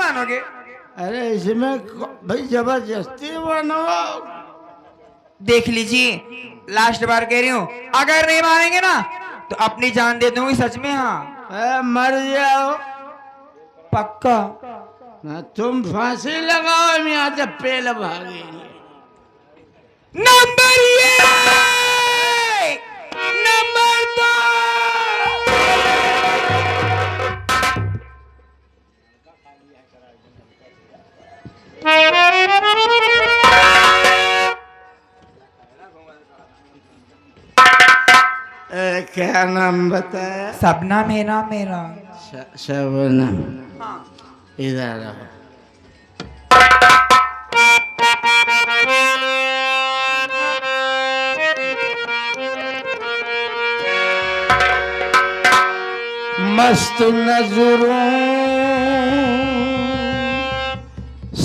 मानोगे? अरे इसमें भाई जबरदस्ती बनवाओ। देख लीजिए, लास्ट बार कह रही हूँ, अगर नहीं मानेंगे ना तो अपनी जान दे दूंगी सच में। हाँ मर जाओ। पक्का। ना तुम फांसी लगाओ, हम यहाँ से पेल भागेंगे। नंबर ये, नंबर दो। क्या नाम बताया? सबनाम है ना मेरा। शबनम। इधर आओ। मस्त नजरों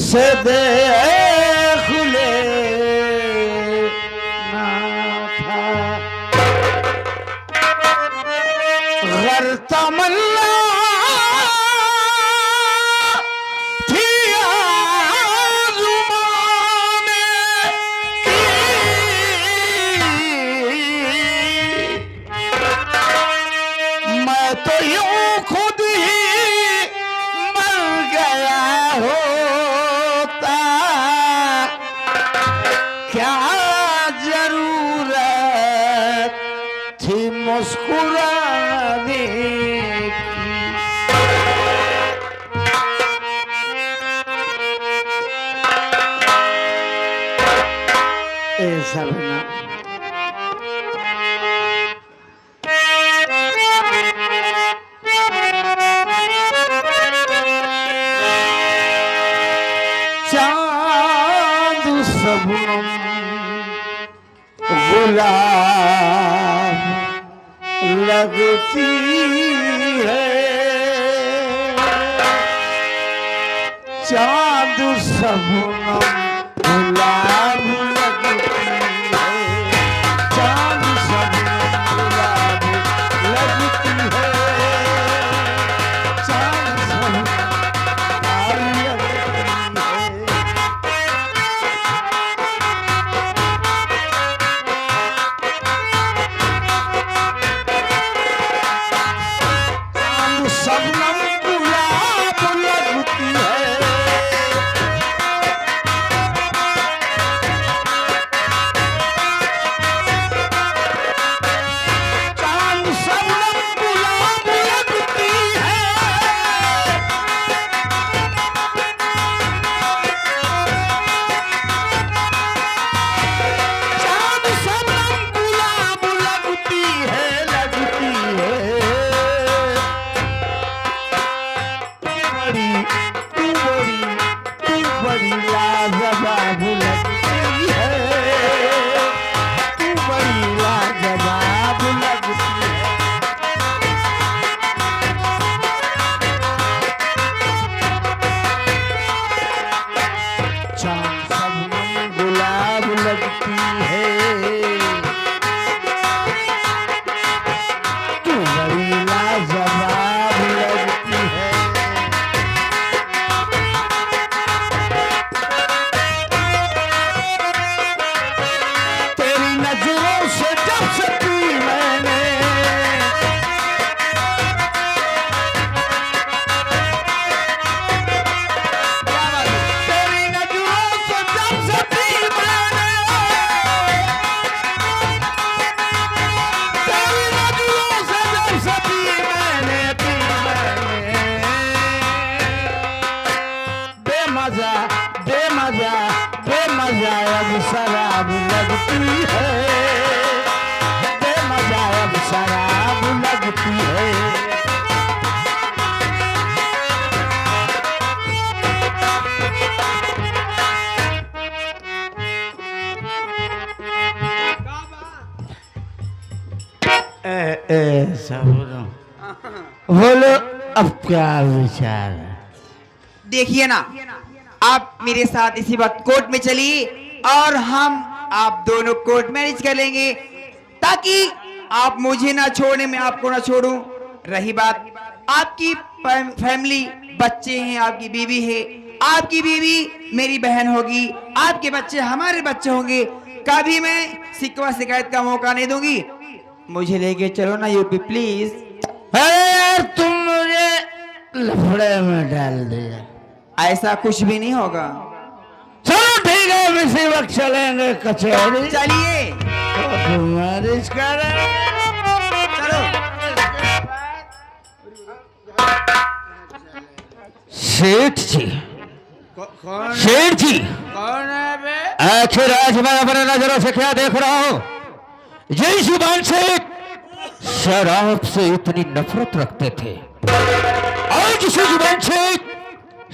से देख ले ना था गर तमन्ना थी आज़माने की। मैं तो यूं खुद ही मर गया होता, क्या जरूरत थी मुस्कुराने की। ऐसा बना चांद सबनम गुलाब लगती है, चांद सबनम गुलाब लगती है, चांद सबनम गुलाब लगती है, चांद सबनम गुलाब लगती है। सबनम गुलाब लगती है, चांद सबनम गुलाब लगती है, चांद सबनम गुलाब लगती है, लगती है। तू बड़ी लाजवाब लगती है, तू बड़ी लाजवाब लगती है। चांद सबनम गुलाब लगती है, तू बड़ी लाजवाब लगती है। तेरी नजरों से जब से पी मैंने, तेरी नजरों से जब से पी मैंने, तेरी नजरों से जब से पी मैंने, पी मैंने। बेमजा बेमजा बेमजा अब शराब लगती है, बेमजा अब शराब लगती है। सबनम बोलो, अब क्या विचार है? देखिए ना, आप मेरे साथ इसी वक्त कोर्ट में चलिए और हम आप दोनों कोर्ट मैरिज कर लेंगे, ताकि आप मुझे ना छोड़े, मैं आपको ना छोड़ूं। रही बात आपकी फैमिली बच्चे हैं, आपकी बीवी है, आपकी बीवी मेरी बहन होगी, आपके बच्चे हमारे बच्चे होंगे। कभी मैं शिकवा शिकायत का मौका नहीं दूंगी। मुझे लेके चलो ना यूपी प्लीज। अरे यार तुम मुझे लफड़े में डाल दिया। ऐसा कुछ भी नहीं होगा। चलो ठीक है, इसी वक्त चलेंगे कचहरी। चलिए मैरिज करेंगे। चलो। सेठ जी, कौन सेठ जी, कौन है बे? आखिर आज मैं अपने नजरों से क्या देख रहा हूँ? यही जुबान से शराब से इतनी नफरत रखते थे, आज इसी जुबान से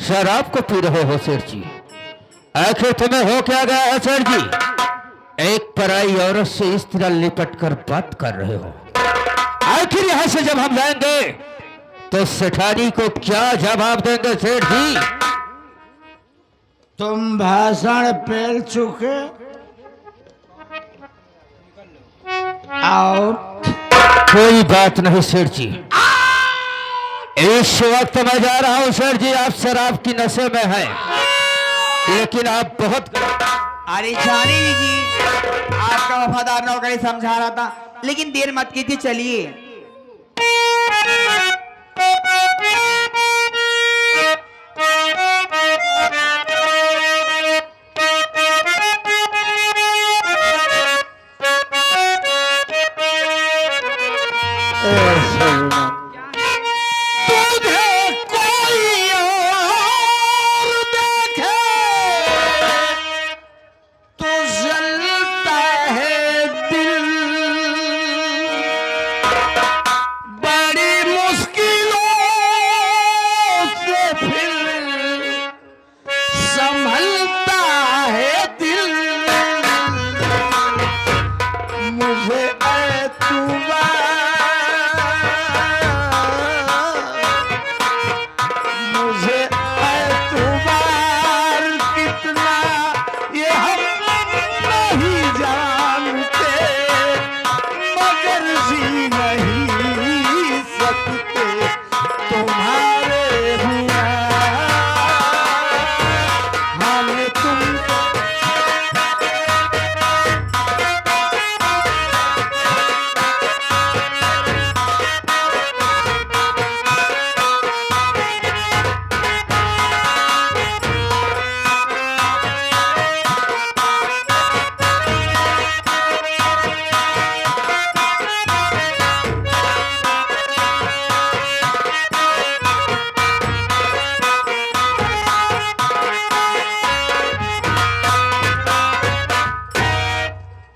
शराब को पी रहे हो सेठ जी। आखिर तुम्हें हो क्या गया है सेठ जी? एक पराई औरत से इस तरह लिपट कर बात कर रहे हो। आखिर यहां से जब हम जाएंगे तो सेठानी को क्या जवाब देंगे सेठ जी? तुम भाषण फेल चुके और कोई बात नहीं सेठ जी। इस वक्त मैं जा रहा हूं सेठ जी, आप शराब की नशे में हैं, लेकिन आप बहुत अरे जाने दीजिए, आपका वफादार नौकरी समझा रहा था, लेकिन देर मत कीजिए, चलिए।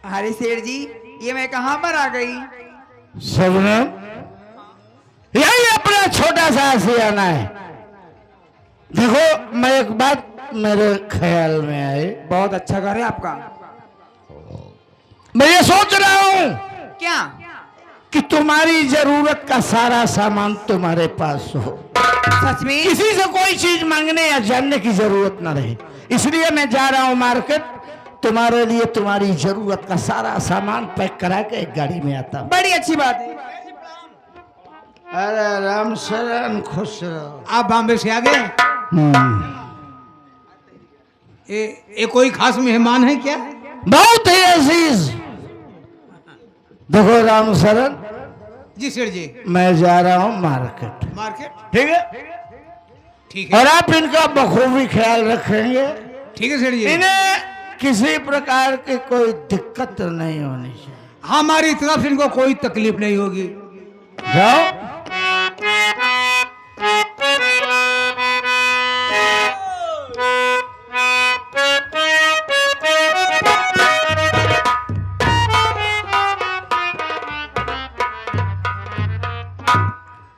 अरे सेठ जी, ये मैं कहां पर आ गई? सबनम, यही अपना छोटा सा आशियाना है। देखो, मैं एक बात मेरे ख्याल में आई। बहुत अच्छा घर है आपका। मैं ये सोच रहा हूँ क्या? कि तुम्हारी जरूरत का सारा सामान तुम्हारे पास हो, सच में? किसी से कोई चीज मांगने या जानने की जरूरत ना रहे। इसलिए मैं जा रहा हूँ मार्केट, तुम्हारे लिए तुम्हारी जरूरत का सारा सामान पैक करा के एक गाड़ी में आता हूँ। बड़ी अच्छी बात है। अरे राम शरण, खुश रहो। आप बॉम्बे से आ गए? ये कोई खास मेहमान है क्या? बहुत ही अजीज। देखो राम शरण जी सेठ जी। मैं जा रहा हूँ मार्केट, मार्केट? ठीक है? ठीक है। और आप इनका बखूबी ख्याल रखेंगे। ठीक है सेठ जी। इन्हें किसी प्रकार की कोई दिक्कत नहीं होनी चाहिए। हमारी तरफ से इनको कोई तकलीफ नहीं होगी। जाओ।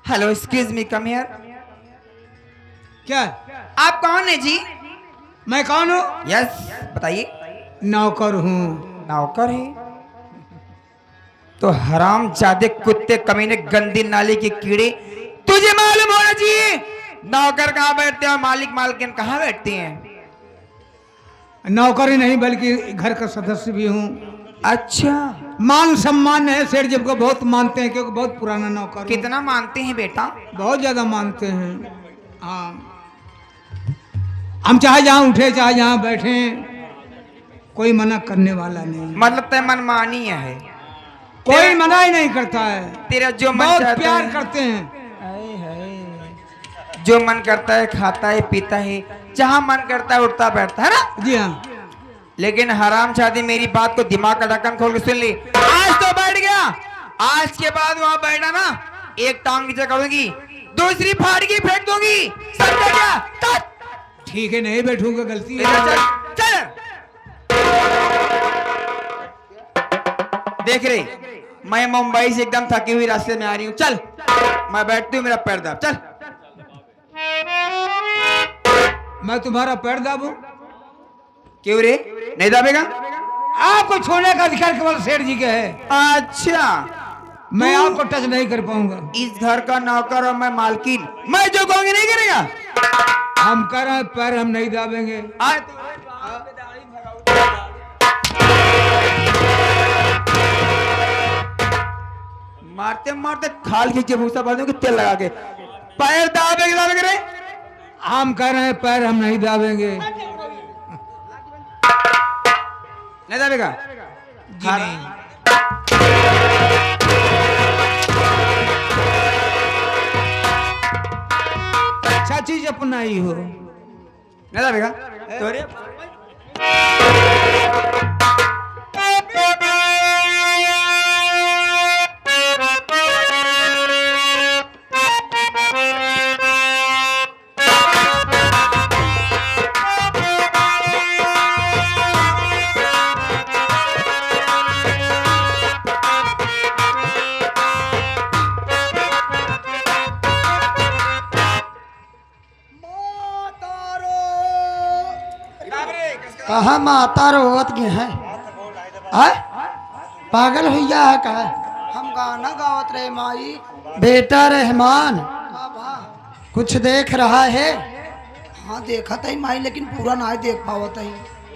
Hello, excuse me, come here. क्या? आप कौन है जी? मैं कौन हूँ? यस, बताइए। नौकर हूँ। नौकर है? तो हराम जादे कुत्ते, कमीने, गंदी नाली के कीड़े, तुझे मालूम होना चाहिए नौकर कहाँ बैठते हैं और मालिक मालकिन कहाँ बैठती हैं। नौकर ही नहीं बल्कि घर का सदस्य भी हूँ। अच्छा, मान सम्मान है सेठ जी को, बहुत मानते हैं क्योंकि बहुत पुराना नौकर हूँ। कितना मानते हैं बेटा? बहुत ज्यादा मानते हैं। हाँ हम चाहे जहाँ उठे चाहे जहाँ बैठे, कोई मना करने वाला नहीं, मतलब तय मनमानी है, कोई मना ही नहीं करता है। तेरा जो मन बहुत चाहता प्यार है, करते हैं। हाय हाय, जो मन करता है खाता है पीता है, जहाँ मन करता है उठता बैठता है ना। जी हाँ। लेकिन हराम शादी मेरी बात को दिमाग का ढक्कन खोल के सुन ली। आज तो बैठ गया, आज के बाद वहां बैठा ना, एक टांग नीचे करूंगी, दूसरी फाड़ के फेंक दूंगी, समझा क्या? तत! ठीक है, नहीं बैठूंगा, गलती है। चल चल। देख रही, मैं मुंबई से एकदम थकी हुई रास्ते में आ रही हूँ, चल मैं बैठती हूँ, मेरा पैर दाब, चल। मैं तुम्हारा पैर दाबू? क्यों रे, नहीं दाबेगा? आपको छोड़ने का अधिकार केवल सेठ जी के है। अच्छा, मैं आपको टच नहीं कर पाऊंगा। इस घर का नौकर और मैं मालकिन, मैं जो कहूंगी नहीं करेगा। हम कर रहे हैं, पैर हम नहीं दाबेंगे। मारते मारते खाल खींचे भूसा भर दूंगी तेल लगा के। पैर दाबेंगे दाबेंगे रे। हम कह रहे हैं पैर हम नहीं दाबेंगे। नहीं दाबेगा? जी नहीं। अच्छा चीज अपनाई हो। नहीं दाबेगा? तो रे कहा माता रोवत के हैं? आय? पागल हुआ है का? हम गाना गावत रहे माई। बेटा रहमान कुछ देख रहा है? हाँ देखा था माई, लेकिन पूरा ना देख पावत है।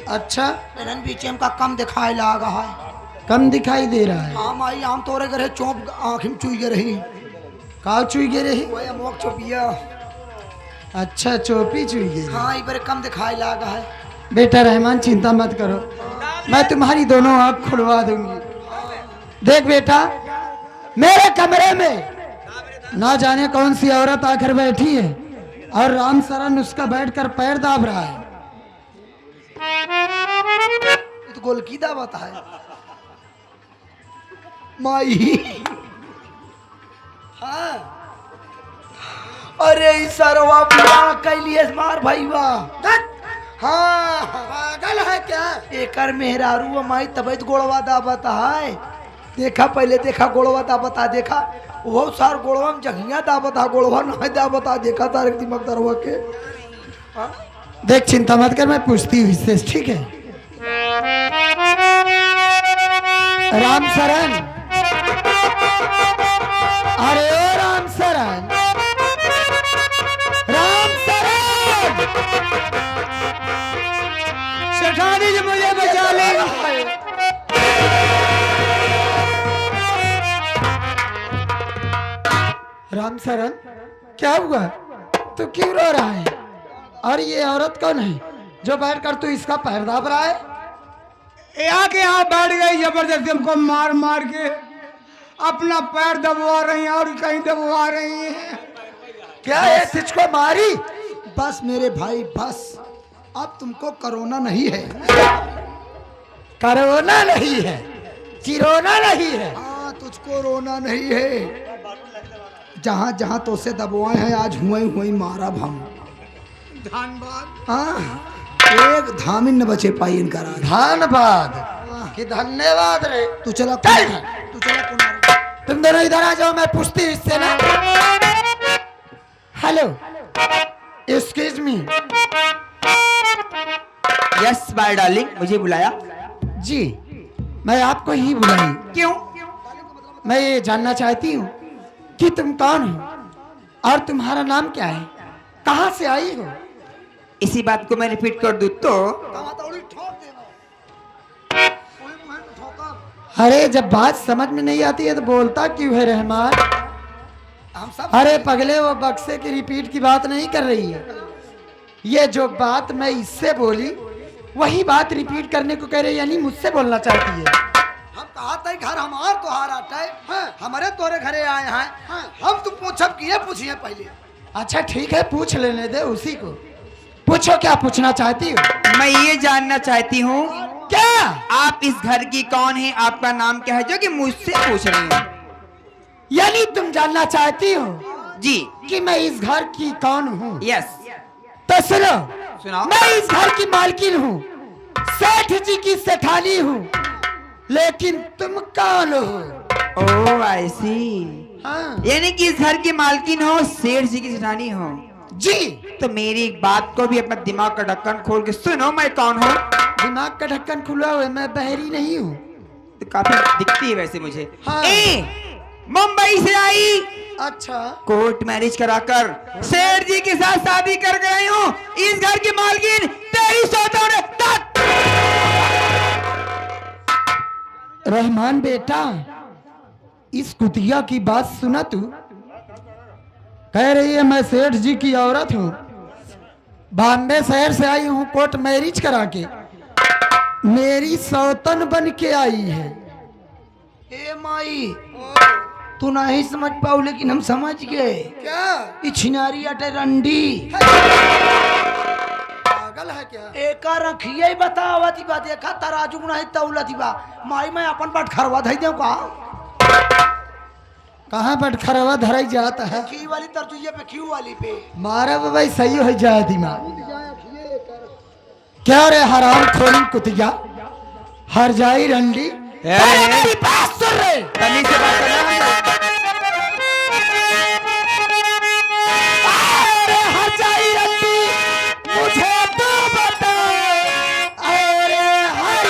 अच्छा, लेकिन बीच में का कम दिखाई लगा है। कम दिखाई दे रहा है। हाँ माई, आम तोरे करे चौप आँख में चुई रही। काल चुई गे रही? वही अमोक चौपिया। अच्छा, चोपी चुई गे। हाँ इबरे कम दिखाई लगा है। बेटा रहमान चिंता मत करो, मैं तुम्हारी दोनों आँख खुलवा दूंगी। देख बेटा, मेरे कमरे में ना जाने कौन सी औरत आकर बैठी है और राम सरन उसका बैठकर पैर दाब रहा है। तो गोल की दावत है माई। हाँ अरे ई सरवा बियाह कैलिए मार भाई वाह। हाँ पागल है क्या? एकर मेहरारू माई तबियत गोड़वा दावत है। देखा पहले, देखा गोड़वा दावत है, देखा वो सार गोड़वा में जघिया दावत है, गोड़वा नहीं दावत है। देखा तारे दिमाग दरवा के। देख चिंता मत कर, मैं पूछती हूँ इससे, ठीक है? राम सरन, अरे ओ राम सरन, राम सरन, सेठानी जी मुझे बचा ले। राम सरन, क्या हुआ? तू क्यों रो रहा है? और ये औरत कौन है जो बैठकर तू इसका पैर दाब रहा है? आके यहाँ बैठ गई जबरदस्ती, हमको मार मार के अपना पैर दबवा रही हैं और कहीं दबवा रही हैं। क्या ये तुझको मारी? बस मेरे भाई बस, अब तुमको कोरोना नहीं है। कोरोना नहीं है, चिरोना नहीं है। हाँ तुझको रोना नहीं है। जहाँ जहाँ तो से दबवाए हैं आज हुए हुए मारा हम। हाँ एक धामिन न बचे पाई इनका राज। धन्यवाद कि धन्यवाद रे। तू चला चल। तू चला कुमार। तुम दोनों इधर आ जाओ, मैं पूछती हूँ इससे ना। Hello, excuse me. Yes my darling, मुझे बुलाया? जी, मैं आपको ही बुलाई। क्यों? मैं ये जानना चाहती हूँ कि तुम कौन हो और तुम्हारा नाम क्या है, कहाँ से आई हो? इसी बात को मैं रिपीट कर दूं तो अरे जब बात समझ में नहीं आती है तो बोलता क्यों है रहमान? हम सब अरे पगले, वो बक्से की रिपीट की बात नहीं कर रही है। ये जो बात मैं इससे बोली वही बात रिपीट करने को कह रही है, यानी मुझसे बोलना चाहती है। हम कहा था घर हमार तोहार आता है, हमारे तोरे घरे आए हैं, हम तुम पूछब किए पूछिए पहले। अच्छा ठीक है, पूछ लेने दे उसी को। पूछो, क्या पूछना चाहती हो? मैं ये जानना चाहती हूँ क्या? आप इस घर की कौन है, आपका नाम क्या है, जो कि मुझसे पूछ रही हैं? यानी तुम जानना चाहती हो जी कि मैं इस घर की कौन हूँ? यस। तो सुनो, सुनाओ। मैं इस घर की मालकिन हूँ, सेठ जी की सेठानी हूँ, लेकिन तुम कौन हो? ओह आई सी। हाँ यानी कि इस घर की मालकिन हो, सेठ जी की सेठानी हो। जी। तो मेरी एक बात को भी अपना दिमाग का ढक्कन खोल के सुनो, मैं कौन हूँ? दिमाग का ढक्कन खुला हुआ है, मैं बहरी नहीं हूँ। तो काफी दिखती है वैसे मुझे। हाँ। मुंबई से आई, अच्छा, कोर्ट मैरिज कराकर सेठ जी के साथ शादी कर गई हूँ। इस घर की मालकिन तेरी सौतों रहमान बेटा, इस कुतिया की बात सुना तू? कह रही है मैं सेठ जी की औरत हूँ, बॉम्बे शहर से आई हूँ कोर्ट मैरिज करा के, मेरी सौतन बन के आई है। ए माई, तू नहीं समझ पाओ लेकिन हम समझ गए। क्या छिनारी अटे रंडी पागल है क्या? एका रखिए बतावती बा, देखा तराजू नहीं तौलती बा। माई मैं अपन पट खरवा धई देऊ का? कहाँ पर खरवा धराई जाता है? की वाली तरजुइये पे, क्यू वाली पे। मारा भाई सही हो जाए दिमाग। क्या रे हराम खोरी कुतिया, हर जाई रंडी। अरे मेरी बात सुन रे। तनी से बात करना। अरे हर जाई रंडी, मुझे तो बता। अरे हर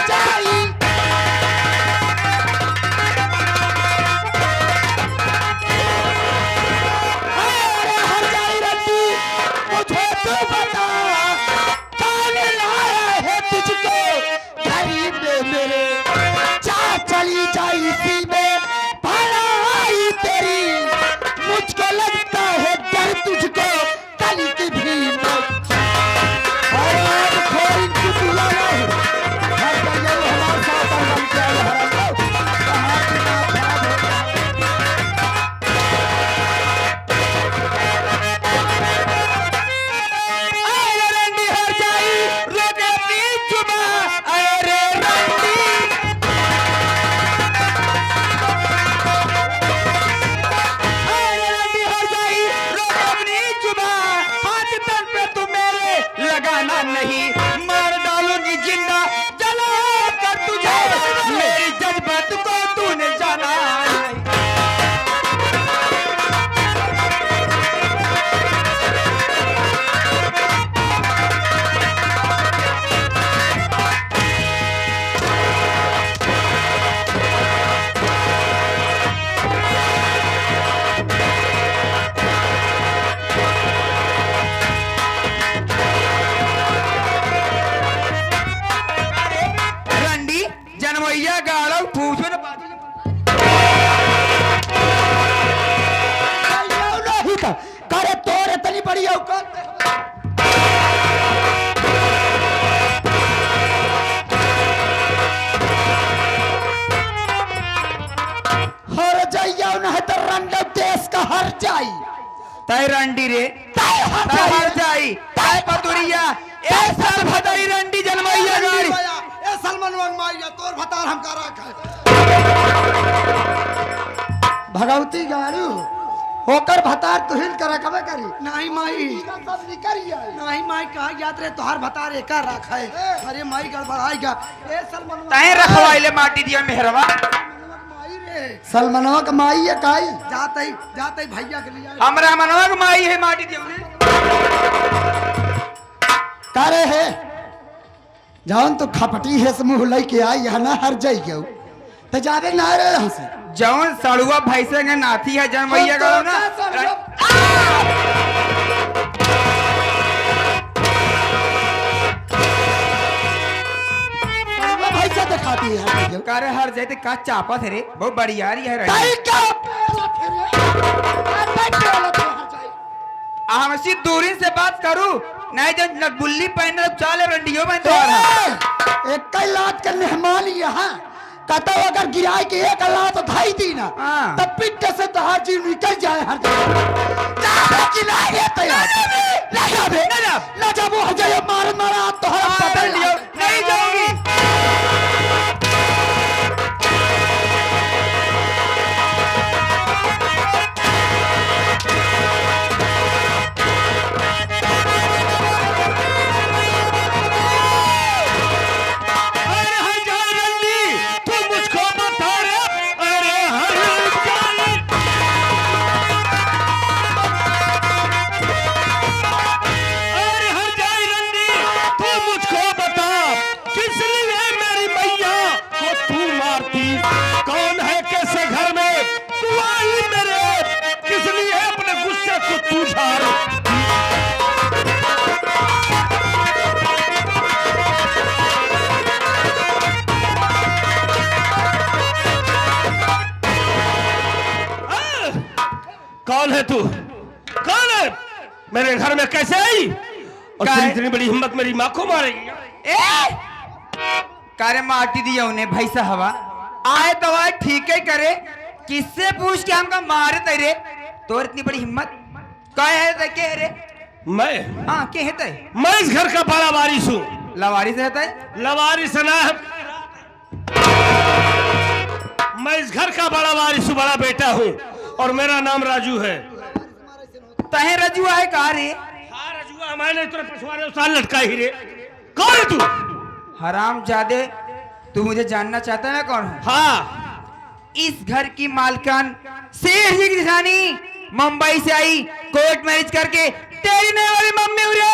जाई, अरे हर जाई रंडी, मुझे तो बता, कौन लाया है तुझको गरीब में मेरे? चली जाई इसी में भलाई तेरी, मुझको लगता है डर तुझको कल की भी मौत। और खोरी कुतिया नहीं, हर जगह वो हमारे साथ बन के आए हराम लोग। कहाँ दिमाग खराब होता है। अरे रंडी हर जाई, रोके अपनी जुबान। अरे रंडी, अरे रंडी हर जाई, रोके अपनी जुबान। हाथ तन पे तू मेरे लगाना नहीं, मार डालूंगी जिंदा जला कर तुझे। मेरी जज्बात को तूने जाना नहीं। रंडी जनमैया गाड़ो पूछो न बात। नहीं था, करे तोरे तनी बड़ी औकात। हर जाइया नहीं तो रंडो देश का हर जाई। तय रंडी रे, ताई हर तय हर जाई। जाई, तय पतुरिया, एक साल भदई रंडी जनमैया गाड़ी। ए सलमान वन माइया तोर भतार हम का रखा भगवती गारू होकर भतार तुहिल कर रखबे करी। नहीं माई, सब निकल आई। नहीं माई कहा याद रहे तोहार भतार एका रखा है। अरे माई गड़बड़ाएगा। ए सलमान तय रखवाइले माटी दिया मेहरवा। माई रे, सलमनवा का माई है काई। जाते भैया के लिए हमरा मनवा के माई है माटी दिया ने। करे है जान तो खपटी है समूह लेके आई है ना हर जाई क्यों तो जावे ना रे यहाँ से। जौन सड़ुआ भैंसे के नाथी है जनमैया गाड़ो ना। भाई से दिखाती है हर जगह। करे हर जाते का चापा थे रे, बहुत बढ़िया है रंडी। ताई का हमसी दूरी से बात करूं नहीं जब नटबुल्ली पहने चाले रंडियो में तो आ रहा एक कई लात के मेहमान यहाँ कहता हूँ अगर गिराए के एक लात धाई दी ना हाँ। तब पिट से तो हर चीज निकल जाए हर ना जब वो हजाए मार मारा तो हर नहीं जाऊंगी। अरे हर जाए रंडी, तू मुझको बता रे। अरे हर जाए, अरे हर जाए रंडी, तू मुझको बता किस लिए मेरी मैया को तू मारती? कौन है कैसे घर में तू आई मेरे? किस लिए अपने गुस्से को तू झाड़? कौन है तू? कौन है? मेरे घर में कैसे आई? और क्या तेरी है? इतनी बड़ी हिम्मत मेरी माँ को मारेगी? कार्य माटी दिया उन्हें भाई साहबा आए तो आए ठीक ही करे किससे पूछ के हमका मारे तेरे तोर इतनी बड़ी हिम्मत क्या है ते के रे मैं हाँ के है ते मैं इस घर का बड़ा वारिस हूँ। लवारी से है लवारिस ना, मैं इस घर का बड़ा वारिस हूँ, बड़ा बेटा हूँ और मेरा नाम राजू है। तहे रजुआ है कहा रे हाँ राजू, मैंने तेरे पिछवाड़े साल लटका ही रे। कौन है तू? हराम जादे तू मुझे जानना चाहता है ना कौन है? हाँ, इस घर की मालकान शेर जी की निशानी मुंबई से आई कोर्ट मैरिज करके तेरी नहीं वाली मम्मी उरे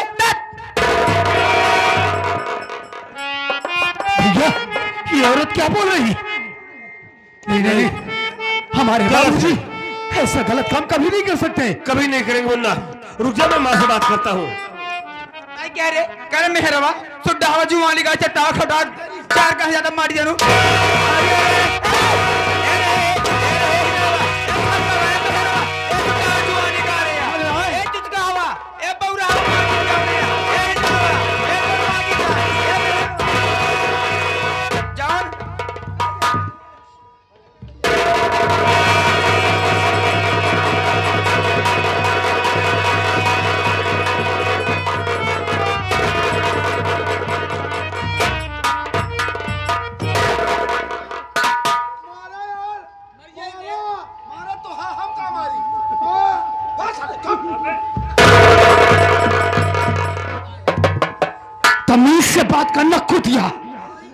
भैया ये औरत क्या बोल रही? नहीं नहीं, हमारे बाबूजी ऐसा गलत काम कभी नहीं कर सकते। कभी नहीं करेंगे मुन्ना। रुक जा, मैं माँ से बात करता हूँ। आई कह रे कर मेहरबा सुड्डा हवा जुवानी का चट्टा खटा चार का ज्यादा मार जानू तमीज से बात करना कुतिया,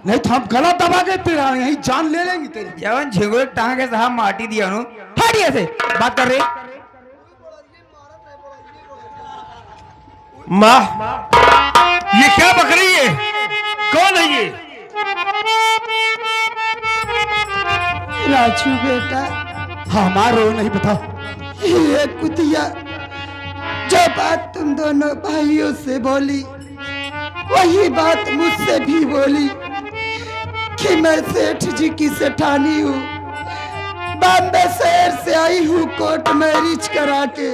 नहीं तो हम गला दबा के तेरा यही जान ले लेंगे तेरी। जवन झिंगुर टांग के साहब माटी दिया नु हटिए से बात कर रहे माँ ये क्या बक रही है? कौन है ये? राजू बेटा हमारो नहीं बताओ। ये कुतिया जो बात तुम दोनों भाइयों से बोली वही बात मुझसे भी बोली कि मैं सेठ जी की सेठानी हूँ, बॉम्बे शहर से आई हूँ कोर्ट मैरिज करा के,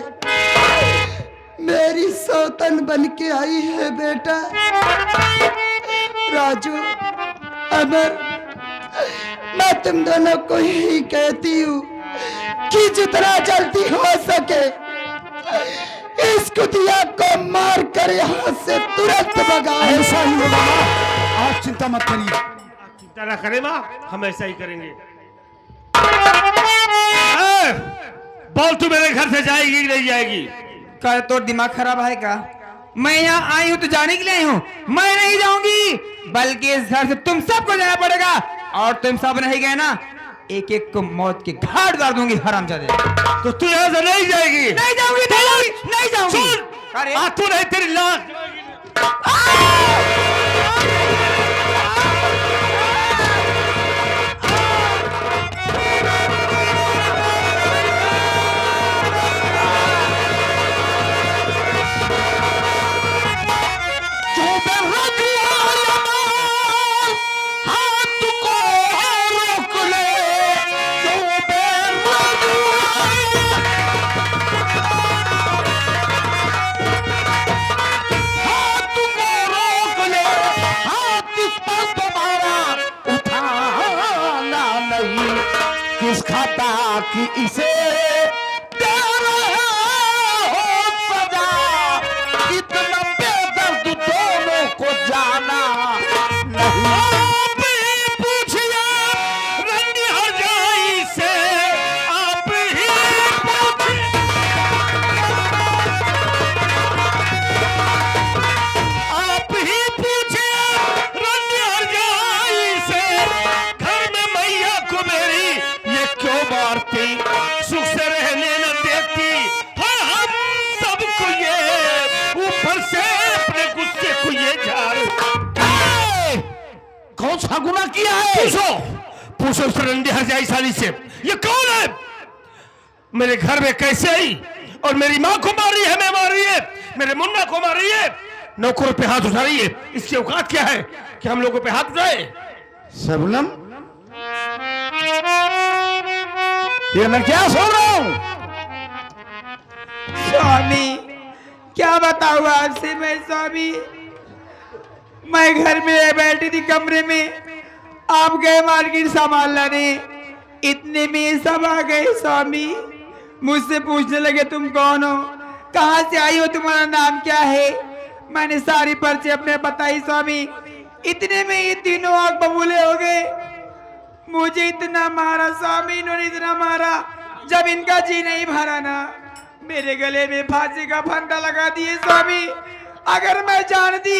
मेरी सौतन बन के आई है बेटा। राजू अमर, मैं तुम दोनों को यही कहती हूँ कि जितना जल्दी हो सके इस कुतिया को मार कर यहाँ से तुरंत भगाओ। ऐसा ही होगा माँ, आप चिंता मत करिए। चिंता ना करें माँ, हम ऐसा ही करेंगे। बोल तू मेरे घर से जाएगी नहीं जाएगी? कर तो दिमाग खराब है का? मैं यहाँ आई हूँ तो जाने के लिए आई हूँ, मैं नहीं जाऊंगी बल्कि इस घर से तुम सबको जाना पड़ेगा और तुम सब नहीं गए ना एक एक को मौत के घाट उतार दूंगी हरामजादे। तो तू यहाँ से नहीं जाएगी? नहीं जाऊंगी नहीं जाऊंगी नहीं जाऊंगी। सुन, तू नहीं तेरी लाश। इस खाता कि इसे दे रहे हो सजा। इतना बेदर्द दोनों को जाना नहीं। आप ही पूछिए रंगी हरजाई से, आप ही पूछिए, आप ही पूछिए रंगी हरजाई से, घर में मैया को मेरी ये क्यों मारती, सुख से रहने न देती है हम सबको ये, ऊपर से अपने गुस्से को ये झाड़। कौन सा गुनाह किया है? पूछो उस रंडी हरजाई साली से, ये कौन है, मेरे घर में कैसे आई और मेरी माँ को मार रही है, मैं मार रही है, मेरे मुन्ना को मार रही है, नौकरों पे हाथ उठा रही है। इसकी औकात क्या है कि हम लोगों पे हाथ उठाए? शबनम, ये मैं क्या सुन रहा हूं? स्वामी क्या बताऊं आपसे मैं स्वामी, मैं घर में बैठी थी कमरे में, आप गए मार्केट सामान लाने, इतने में ये सब आ गए स्वामी, मुझसे पूछने लगे तुम कौन हो, कहाँ से आई हो, तुम्हारा नाम क्या है। मैंने सारी पर्ची अपने बताई स्वामी, इतने में ये तीनों आग बबूले हो गए, मुझे इतना मारा स्वामी, इन्होंने इतना मारा, जब इनका जी नहीं भरा ना मेरे गले में फांसी का फंदा लगा दिए स्वामी। अगर मैं जानती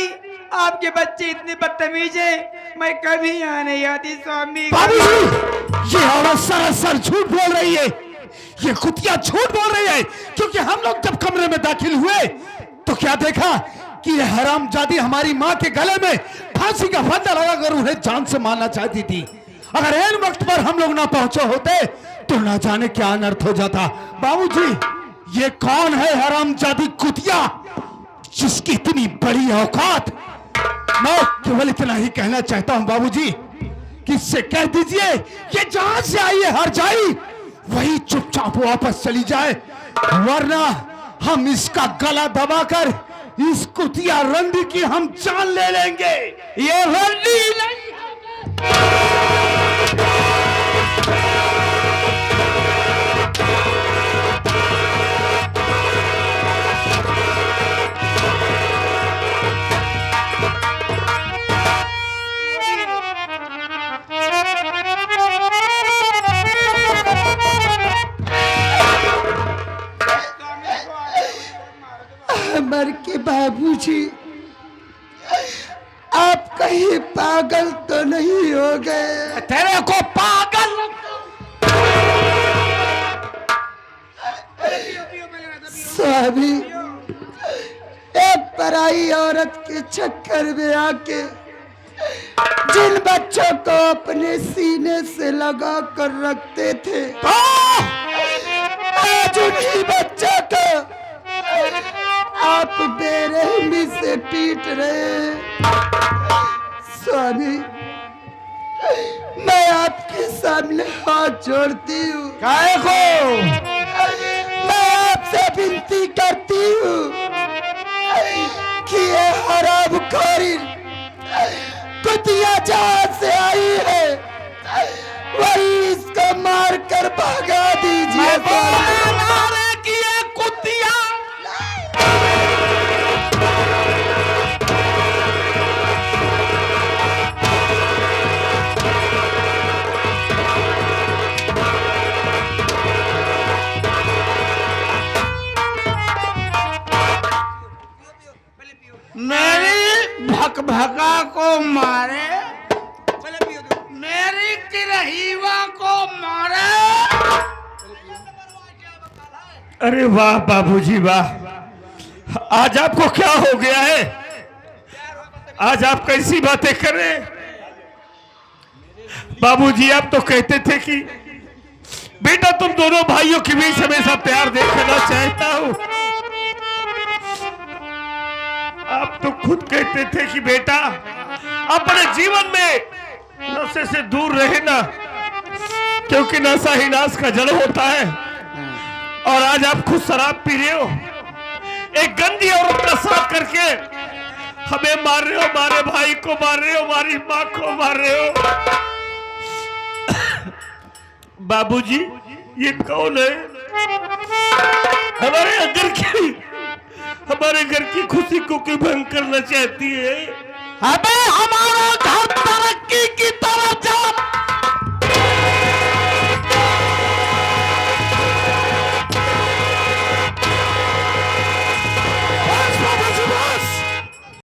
आपके बच्चे इतने बदतमीज हैं, मैं कभी यहाँ नहीं आती स्वामी। बाबूजी, ये औरत सरासर झूठ बोल रही है, ये कुतिया झूठ बोल रही है, क्योंकि हम लोग जब कमरे में दाखिल हुए तो क्या देखा कि ये हरामजादी हमारी माँ के गले में फांसी का फंदा लगाकर उन्हें जान से मारना चाहती थी। अगर इन वक्त पर हम लोग ना पहुंचे होते तो ना जाने क्या अनर्थ हो जाता। बाबूजी, ये कौन है हरामजादी कुतिया जिसकी इतनी बड़ी औकात? मैं केवल इतना ही कहना चाहता हूं बाबूजी कि इससे कह दीजिए ये जहां से आई है हरजाई वही चुपचाप वापस चली जाए, वरना हम इसका गला दबाकर इस कुतिया रंडी की हम जान ले लेंगे। ये रंडी नहीं अमर के बाबूजी, आप कहीं पागल तो नहीं हो गए? तेरे को पागल स्वामी, एक पराई औरत के चक्कर में आके जिन बच्चों को अपने सीने से लगा कर रखते थे, आज उन्हीं बच्चों को आप बेरहमी से पीट रहे हैं। स्वामी, मैं आपके सामने हाथ जोड़ती हूँ, काहे को? मैं आपसे विनती करती हूँ कि ये हरामखोरी कुतिया जहाँ से आई है वही इसको मार कर भगा दीजिए। कि ये कुतिया मेरी भकभका को मारे, मेरी किरहीवा को मारे। अरे वाह बाबूजी वाह, आज आपको क्या हो गया है? आज आप कैसी बातें कर रहे हैं? बाबूजी आप तो कहते थे कि बेटा तुम दोनों भाइयों के बीच हमेशा प्यार देखना चाहता हूं। आप तो खुद कहते थे कि बेटा अपने जीवन में नशे से दूर रहना, क्योंकि नशा ही नाश का जड़ होता है। और आज आप खुद शराब पी रहे हो, एक गंदी औरत का साथ करके हमें मार रहे हो, हमारे भाई को मार रहे हो, हमारी माँ को मार रहे हो। बाबूजी ये कौन है? हमारे घर की खुशी को क्यों भंग करना चाहती है? अबे हमारा घर तरक्की की तरफ